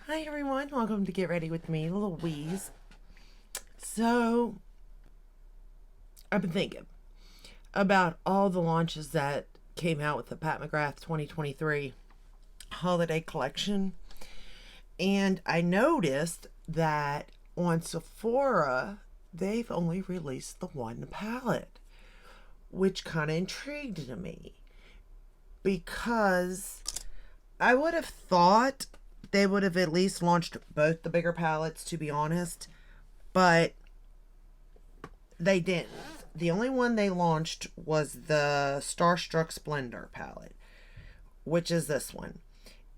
Hi everyone, welcome to Get Ready with me, Louise. So, I've been thinking about all the launches that came out with the Pat McGrath 2023 holiday collection, and I noticed that on Sephora they've only released the one palette, which kind of intrigued me because I would have thought they would have at least launched both the bigger palettes, to be honest, but they didn't. The only one they launched was the Starstruck Splendor palette, which is this one.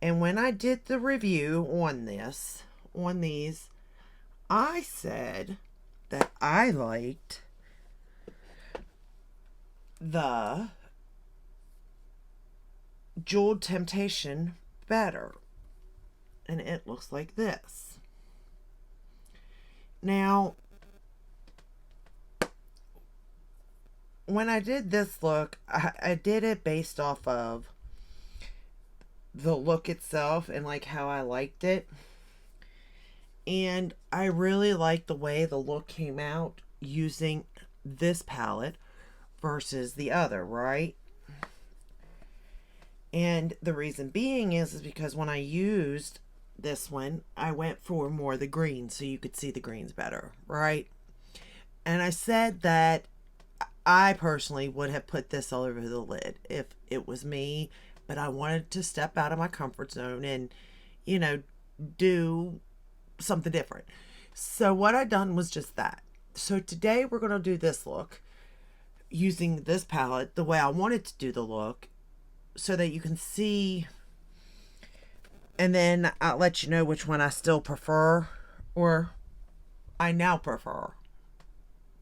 And when I did the review on these, I said that I liked the Jeweled Temptation better. And it looks like this. Now, when I did this look, I did it based off of the look itself and like how I liked it. And I really liked the way the look came out using this palette versus the other, right? And the reason being is because when I used this one, I went for more of the green so you could see the greens better, right? And I said that I personally would have put this all over the lid if it was me, but I wanted to step out of my comfort zone and, do something different. So what I done was just that. So today we're going to do this look using this palette the way I wanted to do the look so that you can see, and then I'll let you know which one I still prefer, or I now prefer,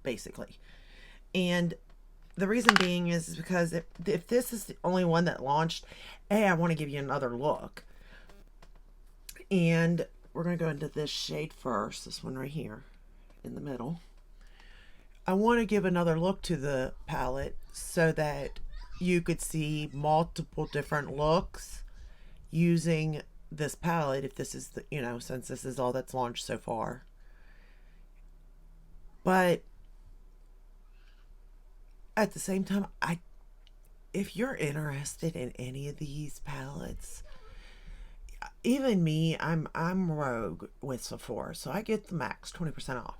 basically. And the reason being is because if this is the only one that launched, I want to give you another look. And we're going to go into this shade first, this one right here in the middle. I want to give another look to the palette so that you could see multiple different looks using this palette, if this is the, since this is all that's launched so far. But at the same time, if you're interested in any of these palettes, even me, I'm rogue with Sephora, so I get the max 20% off.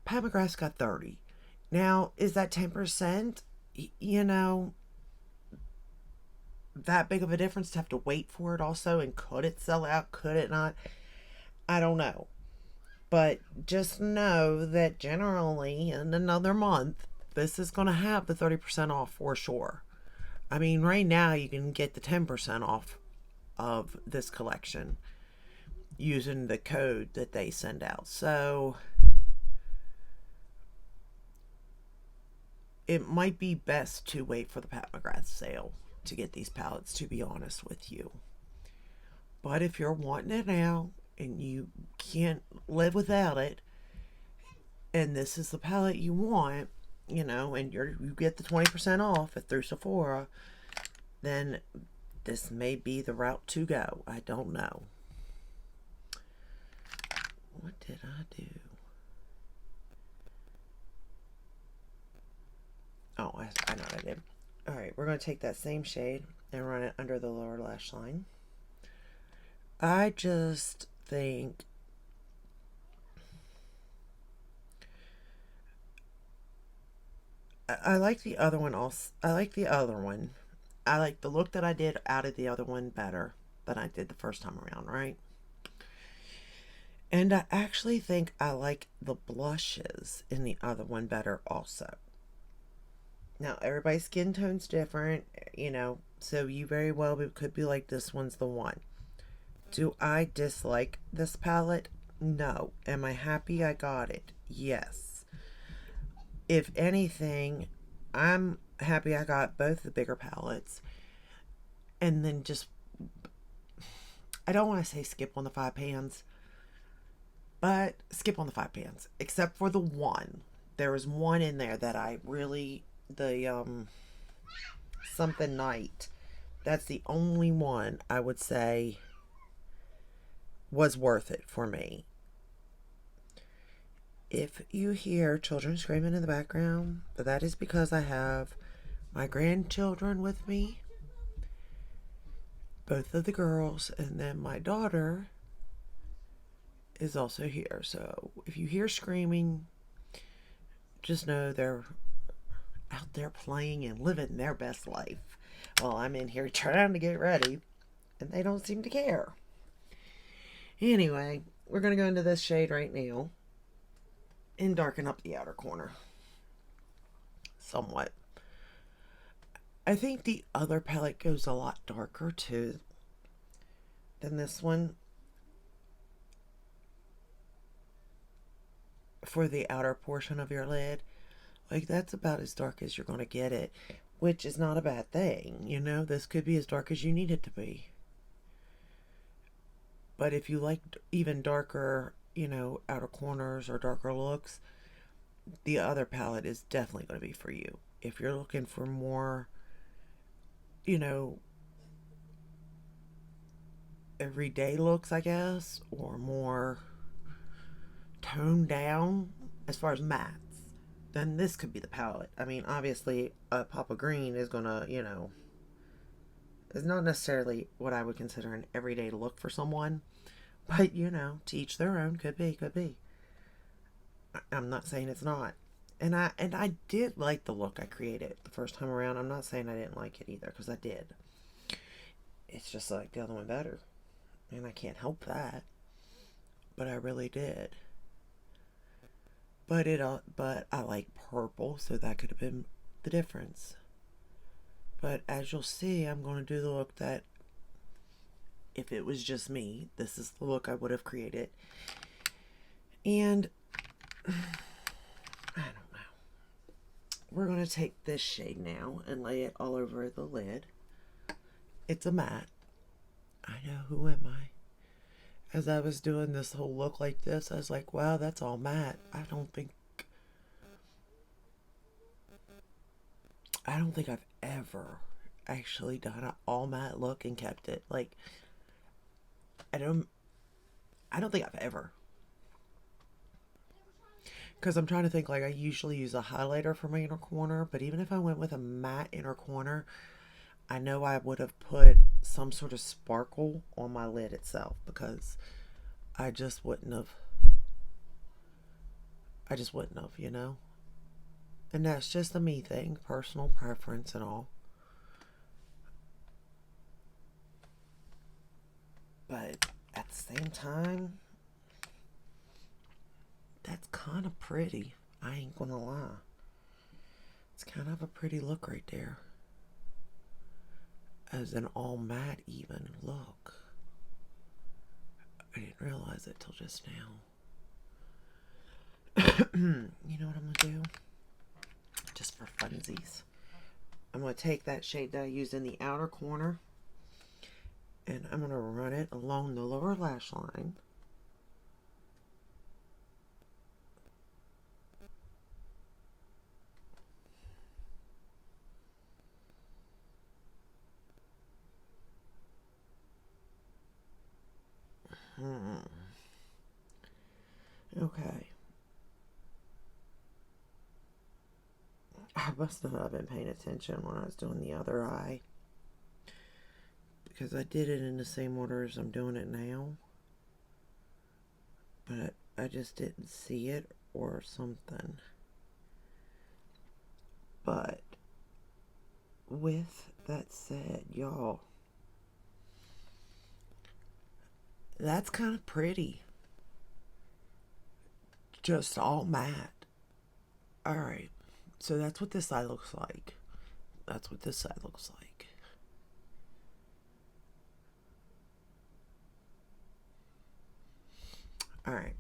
Pat McGrath's got 30. Now, is that 10%? That big of a difference to have to wait for it also, and could it sell out, could it not? I don't know, but just know that generally in another month this is going to have the 30% off for sure. I mean, right now you can get the 10% off of this collection using the code that they send out, so it might be best to wait for the Pat McGrath sale to get these palettes, to be honest with you. But if you're wanting it now and you can't live without it, and this is the palette you want, and you get the 20% off through Sephora, then this may be the route to go. I don't know. What did I do? Oh, I know what I did. Alright, we're going to take that same shade and run it under the lower lash line. I just think I like the other one also. I like the other one. I like the look that I did out of the other one better than I did the first time around, right? And I actually think I like the blushes in the other one better also. Now, everybody's skin tone's different, so you very well could be like, this one's the one. Do I dislike this palette? No. Am I happy I got it? Yes. If anything, I'm happy I got both the bigger palettes. And then just, I don't want to say skip on the 5 pans, but skip on the 5 pans, except for the one. There was one in there that I really, the something night. That's the only one I would say was worth it for me. If you hear children screaming in the background, that is because I have my grandchildren with me, both of the girls, and then my daughter is also here. So if you hear screaming, just know they're out there playing and living their best life while I'm in here trying to get ready, and they don't seem to care. Anyway, we're going to go into this shade right now and darken up the outer corner somewhat. I think the other palette goes a lot darker too than this one for the outer portion of your lid. Like, that's about as dark as you're going to get it, which is not a bad thing. You know, this could be as dark as you need it to be. But if you like even darker, you know, outer corners or darker looks, the other palette is definitely going to be for you. If you're looking for more, you know, everyday looks, I guess, or more toned down as far as mattes, then this could be the palette. I mean, obviously, a pop of green is gonna, you know, is not necessarily what I would consider an everyday look for someone, but you know, to each their own. Could be, could be. I'm not saying it's not. And I did like the look I created the first time around. I'm not saying I didn't like it either, because I did. It's just like the other one better, and I can't help that. But I really did. But I like purple, so that could have been the difference. But as you'll see, I'm going to do the look that, if it was just me, this is the look I would have created. And I don't know. We're going to take this shade now and lay it all over the lid. It's a matte. I know, who am I? As I was doing this whole look like this, I was like, wow, that's all matte. I don't think I've ever actually done an all matte look and kept it. Like, I don't think I've ever. Because I'm trying to think, like, I usually use a highlighter for my inner corner, but even if I went with a matte inner corner, I know I would have put some sort of sparkle on my lid itself, because I just wouldn't have, you know? And that's just a me thing, personal preference and all. But at the same time, that's kind of pretty. I ain't gonna lie. It's kind of a pretty look right there. As an all matte even look. I didn't realize it till just now. You know what I'm gonna do? Just for funsies, I'm gonna take that shade that I used in the outer corner, and I'm gonna run it along the lower lash line. Okay. I must not have been paying attention when I was doing the other eye, because I did it in the same order as I'm doing it now, but I just didn't see it or something. But with that said, y'all, that's kind of pretty. Just all matte. Alright, so that's what this side looks like. That's what this side looks like. Alright.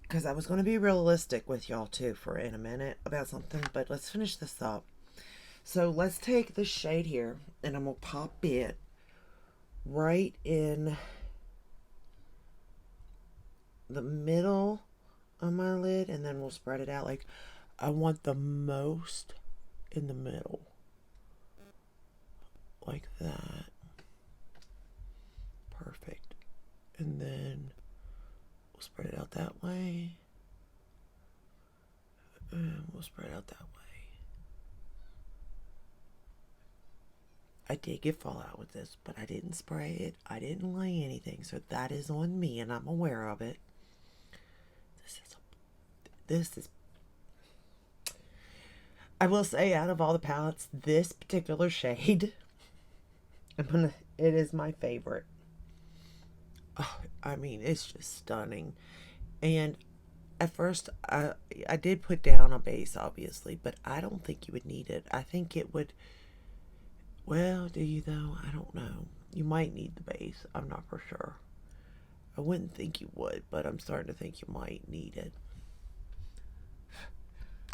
Because I was going to be realistic with y'all too for in a minute about something, but let's finish this up. So let's take this shade here, and I'm going to pop it right in the middle of my lid, and then we'll spread it out. Like, I want the most in the middle, like that. Perfect. And then we'll spread it out that way. And we'll spread it out that way. I did get fallout with this, but I didn't spray it. I didn't lay anything, so that is on me, and I'm aware of it. This is. I will say, out of all the palettes, this particular shade, it is my favorite. Oh, I mean, it's just stunning. And at first, I did put down a base, obviously, but I don't think you would need it. I think it would. Well, do you though? I don't know. You might need the base. I'm not for sure. I wouldn't think you would, but I'm starting to think you might need it.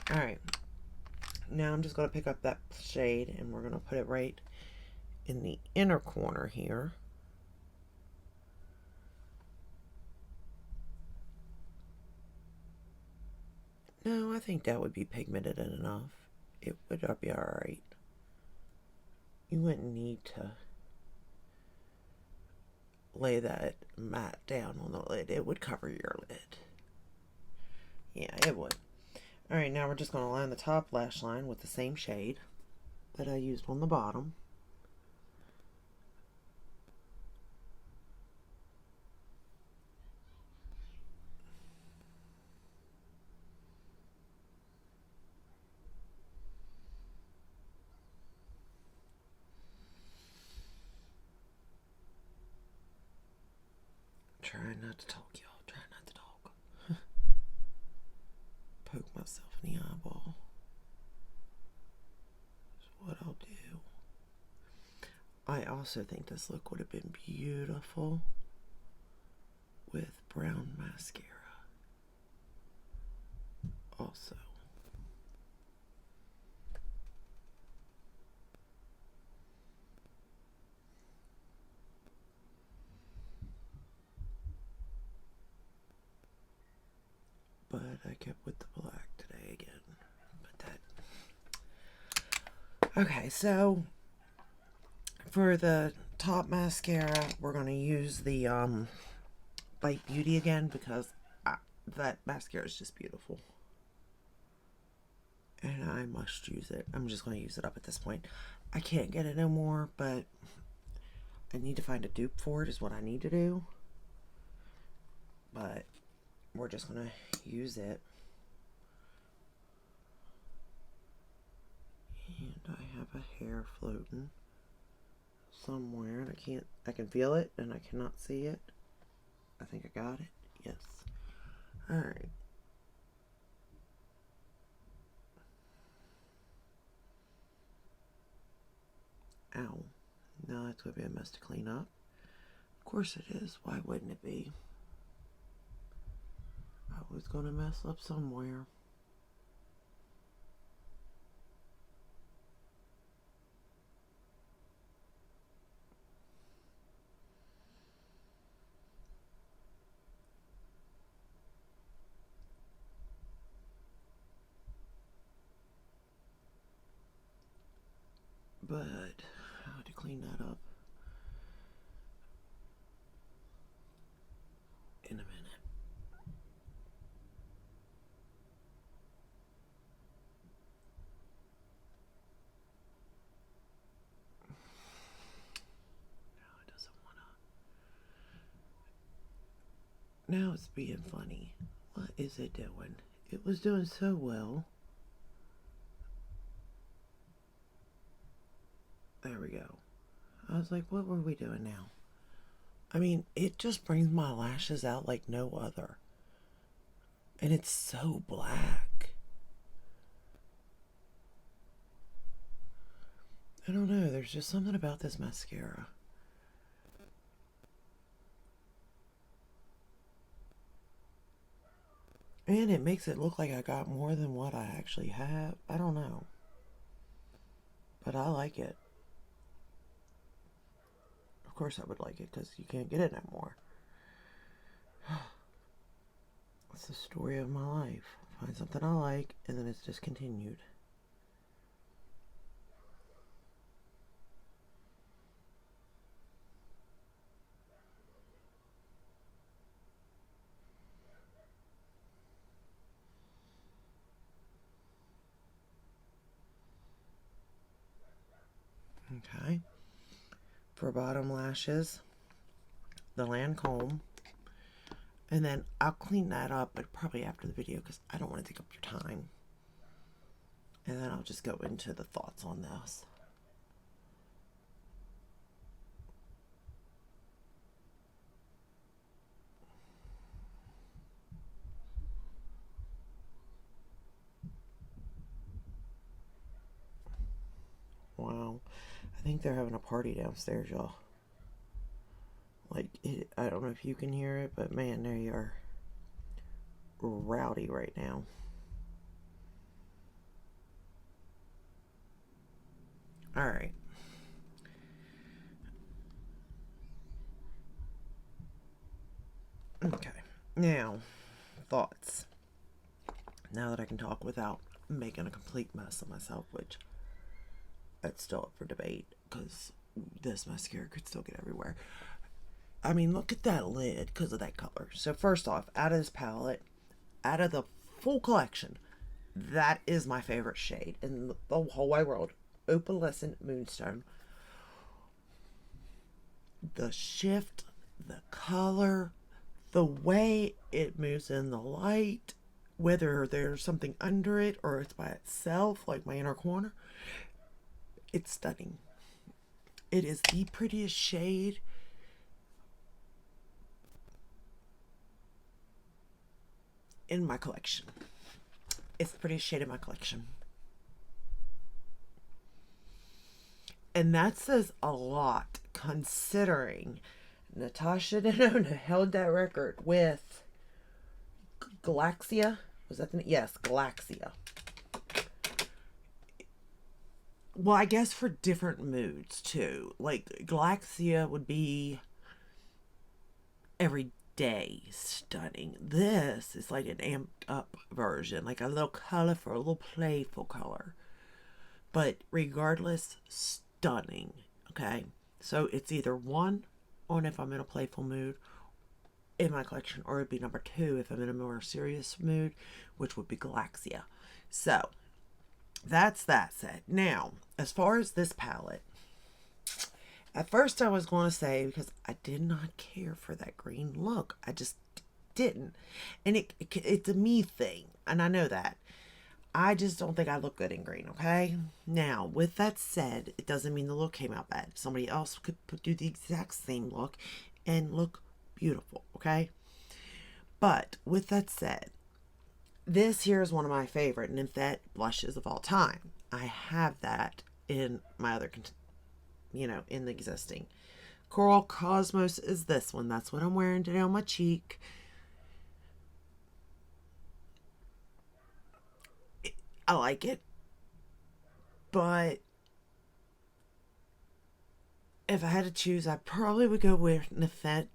Alright. Now I'm just going to pick up that shade and we're going to put it right in the inner corner here. No, I think that would be pigmented enough. It would be alright. You wouldn't need to lay that matte down on the lid. It would cover your lid. Yeah, it would. Alright, now we're just going to line the top lash line with the same shade that I used on the bottom. Trying not to talk, y'all. Trying not to talk. Poke myself in the eyeball. That's what I'll do. I also think this look would have been beautiful with brown mascara. Also. But I kept with the black today again. But that. Okay, so for the top mascara, we're going to use the Bite Beauty again because that mascara is just beautiful. And I must use it. I'm just going to use it up at this point. I can't get it no more, but I need to find a dupe for it is what I need to do. But we're just going to use it. And I have a hair floating somewhere, and I can feel it, and I cannot see it. I think I got it. Yes. Alright. Ow. Now it's going to be a mess to clean up. Of course it is. Why wouldn't it be? I was going to mess up somewhere. But how to clean that up in a minute. Now it doesn't want to. Now it's being funny. What is it doing? It was doing so well. There we go. I was like, what were we doing now? I mean, it just brings my lashes out like no other. And it's so black. I don't know, there's just something about this mascara. And it makes it look like I got more than what I actually have. I don't know. But I like it. Of course I would like it because you can't get it anymore. It's the story of my life. Find something I like and then it's just continued. Okay. For bottom lashes, the Lancome. And then I'll clean that up, but probably after the video because I don't want to take up your time. And then I'll just go into the thoughts on this. Wow. I think they're having a party downstairs, y'all. Like, I don't know if you can hear it, but man, they are rowdy right now. All right. Okay. Now, thoughts. Now that I can talk without making a complete mess of myself, which that's still up for debate because this mascara could still get everywhere. I mean, look at that lid because of that color. So first off, out of this palette, out of the full collection, that is my favorite shade in the whole wide world. Opalescent Moonstone. The shift, the color, the way it moves in the light, whether there's something under it or it's by itself, like my inner corner, it's stunning. It is the prettiest shade. In my collection. It's the prettiest shade in my collection. And that says a lot considering Natasha Denona held that record with Galaxia. Was that the yes, Galaxia. Well, I guess for different moods too. Like Galaxia would be every day stunning. This is like an amped up version, like a little colorful, a little playful color. But regardless, stunning. Okay, so it's either one on if I'm in a playful mood in my collection, or it'd be number two if I'm in a more serious mood, which would be Galaxia. So that's that said. Now, as far as this palette, at first I was going to say, because I did not care for that green look. I just didn't. And it's a me thing. And I know that. I just don't think I look good in green, okay? Now, with that said, it doesn't mean the look came out bad. Somebody else could do the exact same look and look beautiful, okay? But with that said, this here is one of my favorite Nymphet blushes of all time. I have that in my other, in the existing. Coral Cosmos is this one. That's what I'm wearing today on my cheek. I like it, but if I had to choose, I probably would go with Nymphet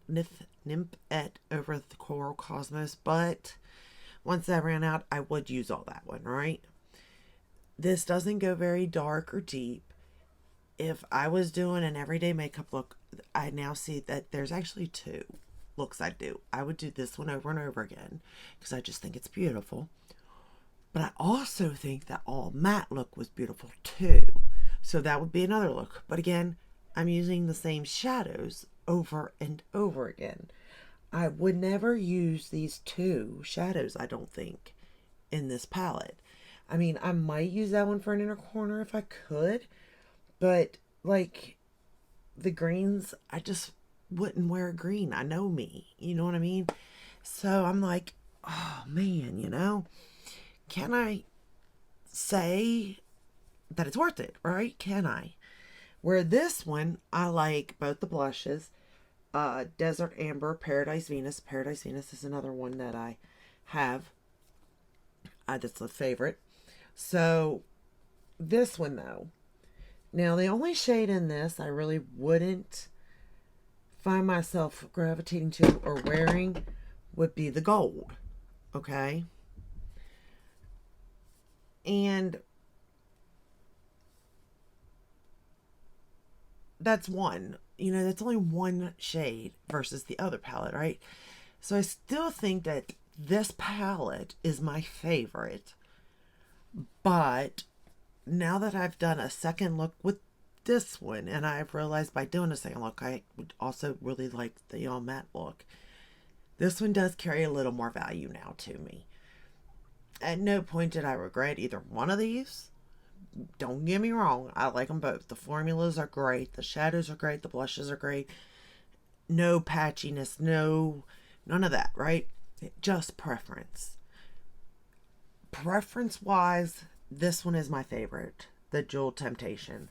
over the Coral Cosmos, but once that ran out, I would use all that one, right? This doesn't go very dark or deep. If I was doing an everyday makeup look, I now see that there's actually two looks I do. I would do this one over and over again because I just think it's beautiful. But I also think that all matte look was beautiful too. So that would be another look. But again, I'm using the same shadows over and over again. I would never use these two shadows, I don't think, in this palette. I mean, I might use that one for an inner corner if I could. But, like, the greens, I just wouldn't wear green. I know me. You know what I mean? So I'm like, oh, man, Can I say that it's worth it, right? Can I? Where this one, I like both the blushes. Desert Amber, Paradise Venus. Paradise Venus is another one that I have. That's a favorite. So, this one, though. Now, the only shade in this I really wouldn't find myself gravitating to or wearing would be the gold. Okay? And that's one. That's only one shade versus the other palette, right? So I still think that this palette is my favorite. But now that I've done a second look with this one, and I've realized by doing a second look, I would also really like the all matte look. This one does carry a little more value now to me. At no point did I regret either one of these. Don't get me wrong, I like them both. The formulas are great, the shadows are great, the blushes are great. No patchiness, none of that, right? Just preference. Preference wise, this one is my favorite, the Jewel Temptation.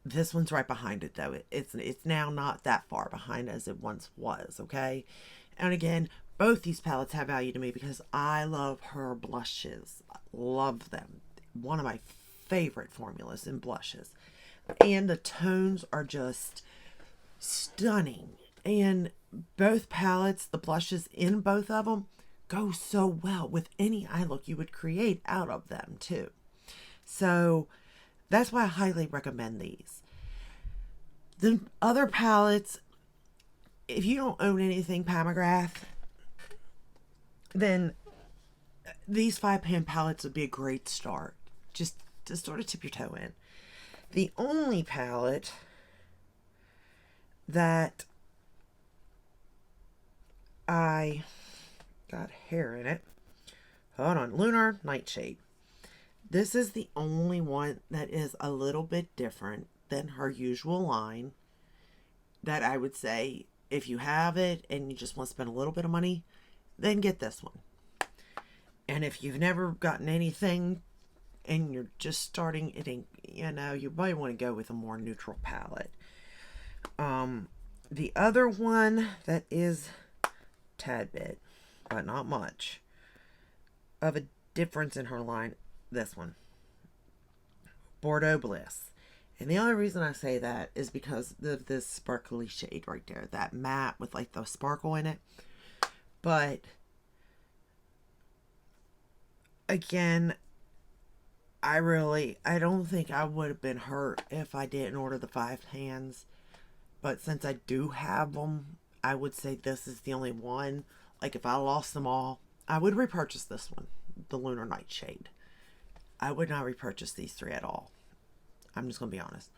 This one's right behind it though. It's now not that far behind as it once was, okay? And again, both these palettes have value to me because I love her blushes. I love them. One of my favorite formulas in blushes. And the tones are just stunning. And both palettes, the blushes in both of them, go so well with any eye look you would create out of them too. So that's why I highly recommend these. The other palettes, if you don't own anything Mcgrath, then these 5-pan palettes would be a great start. Just to sort of tip your toe in. The only palette that I got hair in it, hold on, Lunar Nightshade. This is the only one that is a little bit different than her usual line, that I would say if you have it and you just want to spend a little bit of money, then get this one. And if you've never gotten anything and you're just starting, you might want to go with a more neutral palette. The other one that is tad bit, but not much, of a difference in her line, this one, Bordeaux Bliss. And the only reason I say that is because of this sparkly shade right there, that matte with like the sparkle in it. But again, I don't think I would have been hurt if I didn't order the 5 pans. But since I do have them, I would say this is the only one. Like if I lost them all, I would repurchase this one, the Lunar Nightshade. I would not repurchase these 3 at all. I'm just going to be honest.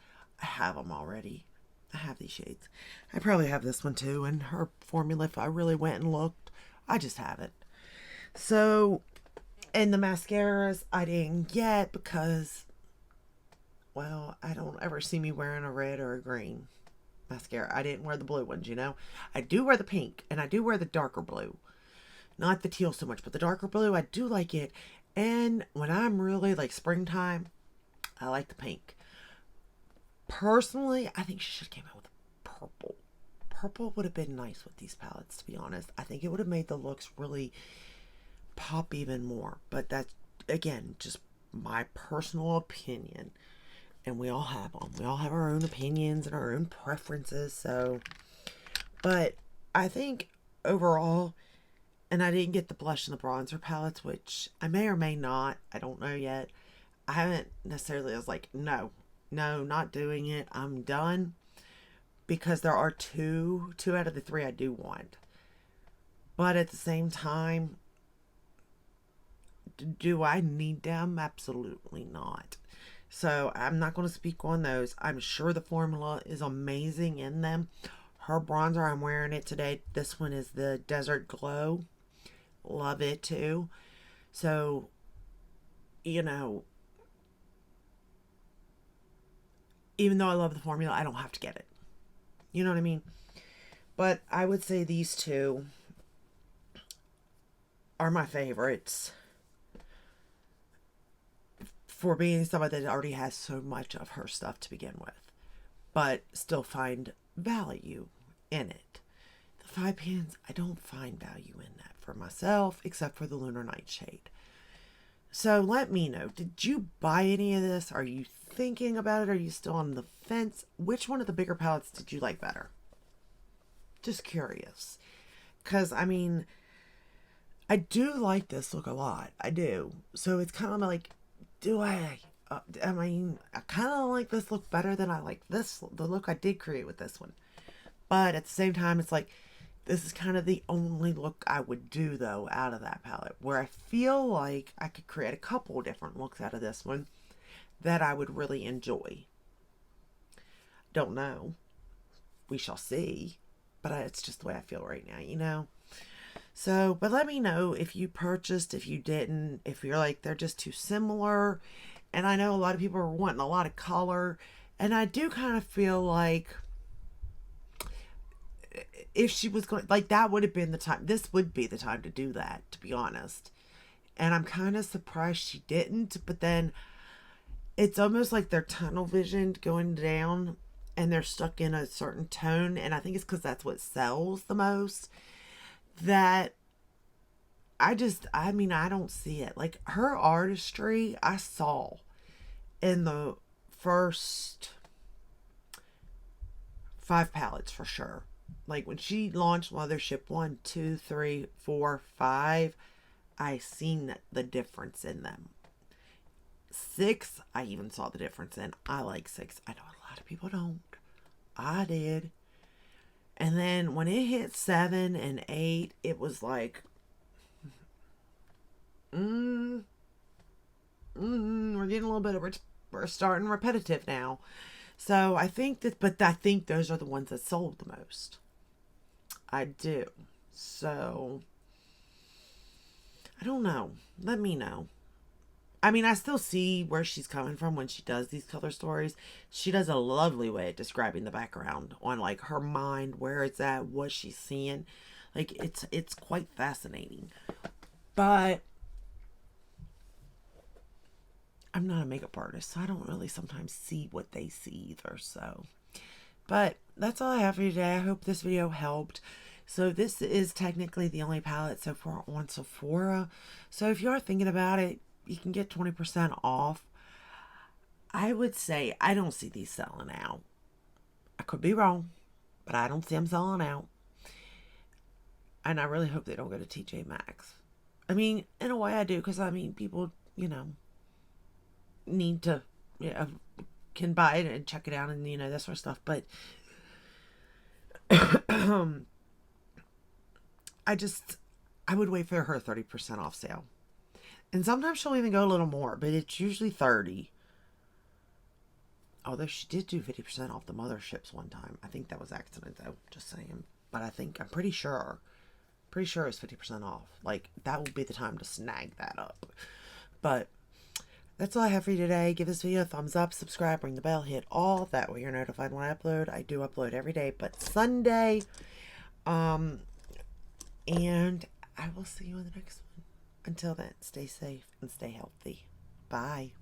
I have them already. I have these shades. I probably have this one too. And her formula, if I really went and looked, I just have it. So, and the mascaras I didn't get because, well, I don't ever see me wearing a red or a green mascara. I didn't wear the blue ones, I do wear the pink and I do wear the darker blue. Not the teal so much, but the darker blue, I do like it. And when I'm really like springtime, I like the pink. Personally, I think she should have came out with purple. Purple would have been nice with these palettes, to be honest. I think it would have made the looks really pop even more. But that's, again, just my personal opinion. And we all have them. We all have our own opinions and our own preferences. So, but I think overall, and I didn't get the blush and the bronzer palettes, which I may or may not. I don't know yet. I haven't necessarily, I was like, no, not doing it. I'm done. Because there are two out of the 3 I do want. But at the same time, do I need them? Absolutely not. So I'm not going to speak on those. I'm sure the formula is amazing in them. Her bronzer, I'm wearing it today. This one is the Desert Glow. Love it too. So, even though I love the formula, I don't have to get it. You know what I mean? But I would say these 2 are my favorites for being somebody that already has so much of her stuff to begin with, but still find value in it. The 5 pans, I don't find value in that for myself, except for the Lunar Nightshade. So let me know, did you buy any of this? Are you thinking about it? Are you still on the fence? Which one of the bigger palettes did you like better? Just curious. Because, I mean, I do like this look a lot. I do. So it's kind of like, I kind of like this look better than I like the look I did create with this one. But at the same time, it's like, this is kind of the only look I would do, though, out of that palette. Where I feel like I could create a couple different looks out of this one that I would really enjoy. don't know. We shall see. But it's just the way I feel right now, you know? So, but let me know if you purchased, if you didn't, if you're like, they're just too similar. And I know a lot of people are wanting a lot of color. And I do kind of feel like if she was going, like, that would have been the time. This would be the time to do that, to be honest. And I'm kind of surprised she didn't. But then it's almost like they're tunnel visioned going down and they're stuck in a certain tone. And I think it's because that's what sells the most. That I mean, I don't see it. Like, her artistry, I saw in the first 5 palettes for sure. Like, when she launched Mothership 1, 2, 3, 4, 5, I seen the difference in them. 6, I even saw the difference in. I like 6. I know a lot of people don't. I did. And then when it hit 7 and 8, it was like, we're getting a little bit of, we're starting repetitive now. So I think that, but I think those are the ones that sold the most. I do. So, I don't know. Let me know. I mean, I still see where she's coming from when she does these color stories. She does a lovely way at describing the background on, like, her mind, where it's at, what she's seeing. Like, it's quite fascinating. But I'm not a makeup artist, so I don't really sometimes see what they see either. So, but that's all I have for you today. I hope this video helped. So this is technically the only palette so far on Sephora. So if you are thinking about it, you can get 20% off. I would say I don't see these selling out. I could be wrong, but I don't see them selling out. And I really hope they don't go to TJ Maxx. I mean, in a way I do, because I mean, people, you know, need to, you know, can buy it and check it out and, you know, that sort of stuff. But I would wait for her 30% off sale. And sometimes she'll even go a little more, but it's usually 30. Although she did do 50% off the Motherships one time. I think that was accident though, just saying. But I'm pretty sure it's 50% off. Like, that will be the time to snag that up. But that's all I have for you today. Give this video a thumbs up, subscribe, ring the bell, hit all. That way you're notified when I upload. I do upload every day but Sunday. And I will see you in the next one. Until then, stay safe and stay healthy. Bye.